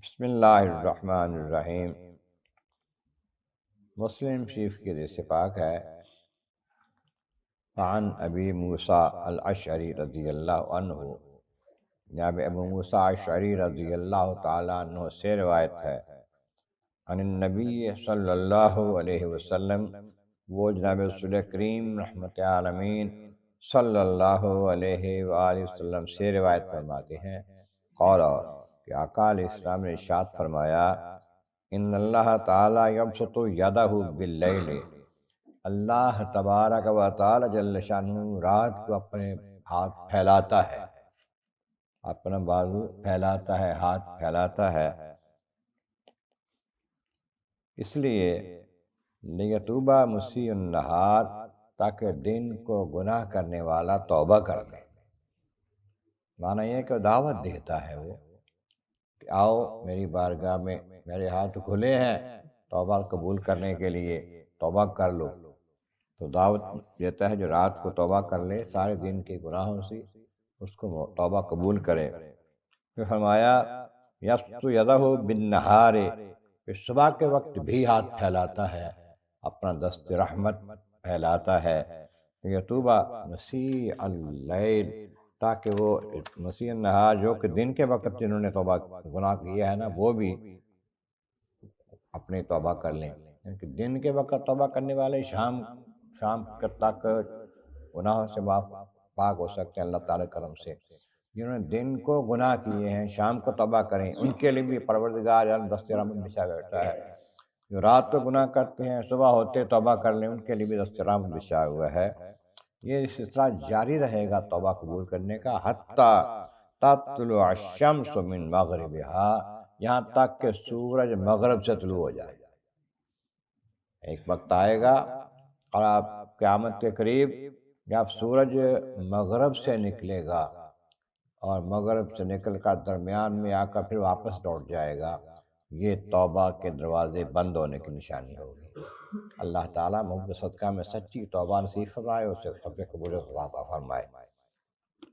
بسم اللہ الرحمن الرحیم۔ مسلم شریف کی حدیث پاک ہے، عن ابی موسیٰ الاشعری رضی اللہ عنہ، جناب ابو موسیٰ اشعری رضی اللہ تعالیٰ عنہ سے روایت ہے، عن النبی صلی اللہ علیہ وسلم، وہ جناب رسول کریم رحمت عالمین صلی اللہ علیہ وآلہ وسلم سے روایت فرماتے ہیں، قال کہ آقا علیہ السلام نے ارشاد فرمایا، ان اللہ تعالیٰ یبسط یدہ باللیل، اللہ تبارک و تعالی جل شانہ رات کو اپنے ہاتھ پھیلاتا ہے، اپنا بازو پھیلاتا ہے، ہاتھ پھیلاتا ہے، اس لیے لیتوبہ مسیء النہار، تاکہ دن کو گناہ کرنے والا توبہ کر لے۔ معنی یہ کہ دعوت دیتا ہے وہ کہ آؤ میری بارگاہ میں، میرے ہاتھ کھلے ہیں توبہ قبول کرنے کے لیے، توبہ کر لو۔ تو دعوت دیتا ہے جو رات کو توبہ کر لے سارے دن کے گناہوں سے، اس کو توبہ قبول کرے۔ پھر فرمایا یبسط یدہ بالنہار، پھر صبح کے وقت بھی ہاتھ پھیلاتا ہے، اپنا دست رحمت پھیلاتا ہے، یتوبہ مسیء اللیل، تاکہ وہ مسیح النہار جو کہ دن کے وقت جنہوں نے توبہ گناہ کیا ہے نا، وہ بھی اپنی توبہ کر لیں، کیونکہ دن کے وقت توبہ کرنے والے شام تک گناہوں سے پاک ہو سکتے ہیں اللہ تعالی کرم سے۔ جنہوں نے دن کو گناہ کیے ہیں شام کو توبہ کریں، ان کے لیے بھی پروردگار دست رحمت بچھا بیٹھا ہے۔ جو رات کو گناہ کرتے ہیں صبح ہوتے توبہ کر لیں، ان کے لیے بھی دست رحمت بچھا ہوا ہے۔ یہ سلسلہ جاری رہے گا توبہ قبول کرنے کا، حتیٰ تطلع الشمس من مغربها، یہاں تک کہ سورج مغرب سے طلوع ہو جائے۔ ایک وقت آئے گا اور آپ قیامت کے قریب جب سورج مغرب سے نکلے گا اور مغرب سے نکل کر درمیان میں آ کر پھر واپس لوٹ جائے گا، یہ توبہ کے دروازے بند ہونے کی نشانی ہوگی۔ اللہ تعالیٰ محبت صدقہ میں سچی توبہ نصیب فرمائے، اسے قبول عطا فرمائے۔